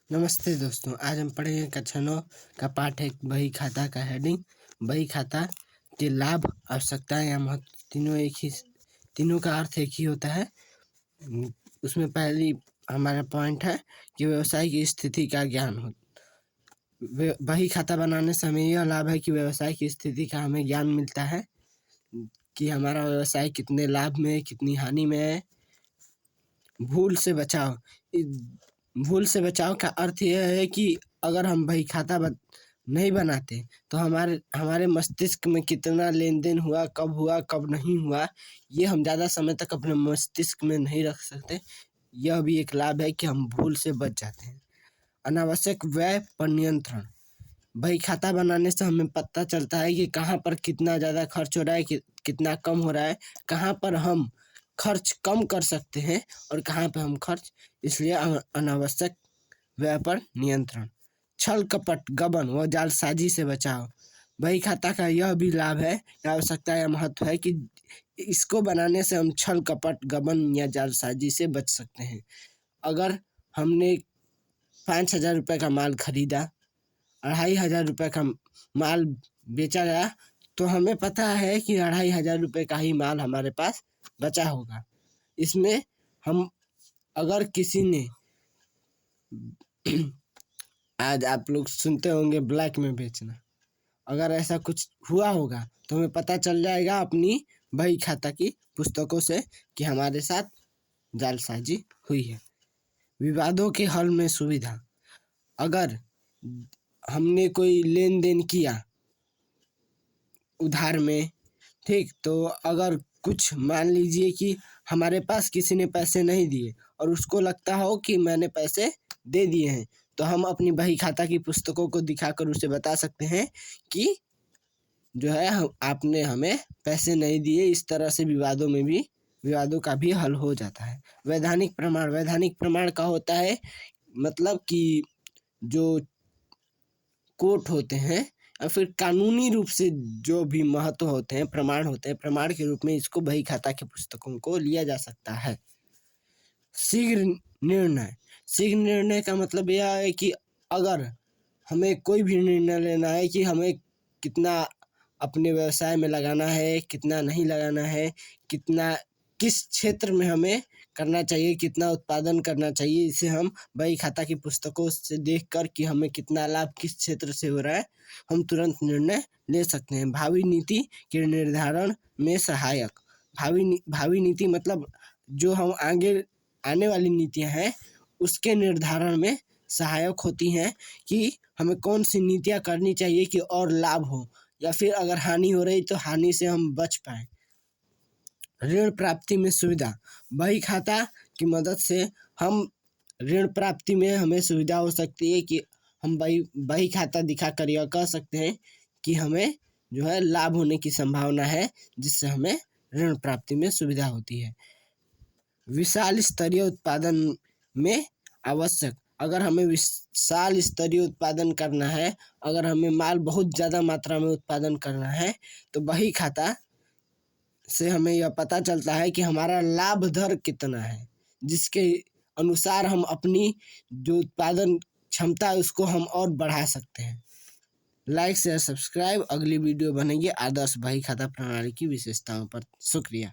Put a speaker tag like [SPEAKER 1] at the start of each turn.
[SPEAKER 1] नमस्ते दोस्तों, आज हम पढ़ेंगे कक्षा 9 का पाठ है बही खाता का हेडिंग। बही खाता के लाभ, आवश्यकताएं या महत्व तीनों का अर्थ एक ही होता है। उसमें पहली हमारा पॉइंट है कि व्यवसाय की स्थिति का ज्ञान हो। बही खाता बनाने से हमें यह लाभ है कि व्यवसाय की स्थिति का हमें ज्ञान मिलता है कि हमारा व्यवसाय कितने लाभ में है, कितनी हानि में है। भूल से बचाव का अर्थ यह है कि अगर हम बही खाता नहीं बनाते तो हमारे मस्तिष्क में कितना लेन देन हुआ, कब नहीं हुआ, ये हम ज़्यादा समय तक अपने मस्तिष्क में नहीं रख सकते। यह भी एक लाभ है कि हम भूल से बच जाते हैं। अनावश्यक व्यय पर नियंत्रण। बही खाता बनाने से हमें पता चलता है कि कहाँ पर कितना ज़्यादा खर्च हो रहा है, कितना कम हो रहा है, कहाँ पर हम खर्च कम कर सकते हैं और कहाँ पर हम खर्च। इसलिए अनावश्यक व्यय पर नियंत्रण। छल कपट, गबन व जालसाजी से बचाव। बही खाता का यह भी लाभ है, आवश्यकता या महत्व है कि इसको बनाने से हम छल कपट, गबन या जालसाजी से बच सकते हैं। अगर हमने 5,000 रुपये का माल खरीदा, 2,500 रुपये का माल बेचा गया, तो हमें पता है कि 2,500 रुपये का ही माल हमारे पास बचा होगा। इसमें हम अगर किसी ने आज आप लोग सुनते होंगे ब्लैक में बेचना, अगर ऐसा कुछ हुआ होगा तो हमें पता चल जाएगा अपनी बही खाता की पुस्तकों से कि हमारे साथ जालसाजी हुई है। विवादों के हल में सुविधा। अगर हमने कोई लेन देन किया उधार में, ठीक, तो अगर कुछ मान लीजिए कि हमारे पास किसी ने पैसे नहीं दिए और उसको लगता हो कि मैंने पैसे दे दिए हैं, तो हम अपनी बही खाता की पुस्तकों को दिखाकर उसे बता सकते हैं कि जो है आपने हमें पैसे नहीं दिए। इस तरह से विवादों का भी हल हो जाता है। वैधानिक प्रमाण का होता है मतलब कि जो कोर्ट होते हैं या फिर कानूनी रूप से जो भी महत्व होते हैं, प्रमाण के रूप में इसको बही खाता की पुस्तकों को लिया जा सकता है। शीघ्र निर्णय का मतलब यह है कि अगर हमें कोई भी निर्णय लेना है कि हमें कितना अपने व्यवसाय में लगाना है, कितना नहीं लगाना है, किस क्षेत्र में हमें करना चाहिए, कितना उत्पादन करना चाहिए, इसे हम बही खाता की पुस्तकों से देखकर कि हमें कितना लाभ किस क्षेत्र से हो रहा है, हम तुरंत निर्णय ले सकते हैं। भावी नीति के निर्धारण में सहायक। भावी नीति मतलब जो हम आगे आने वाली नीतियां हैं उसके निर्धारण में सहायक होती हैं कि हमें कौन सी नीतियां करनी चाहिए कि और लाभ हो, या फिर अगर हानि हो रही तो हानि से हम बच पाएँ। ऋण प्राप्ति में सुविधा। बही खाता की मदद से हम ऋण प्राप्ति में हमें सुविधा हो सकती है कि हम बही खाता दिखाकर यह कह सकते हैं कि हमें जो है लाभ होने की संभावना है, जिससे हमें ऋण प्राप्ति में सुविधा होती है। विशाल स्तरीय उत्पादन में आवश्यक। अगर हमें विशाल स्तरीय उत्पादन करना है, अगर हमें माल बहुत ज़्यादा मात्रा में उत्पादन करना है, तो बही खाता से हमें यह पता चलता है कि हमारा लाभ दर कितना है, जिसके अनुसार हम अपनी जो उत्पादन क्षमता है उसको हम और बढ़ा सकते हैं। Like share subscribe. अगली वीडियो बनेगी आदर्श बही खाता प्रणाली की विशेषताओं पर। शुक्रिया।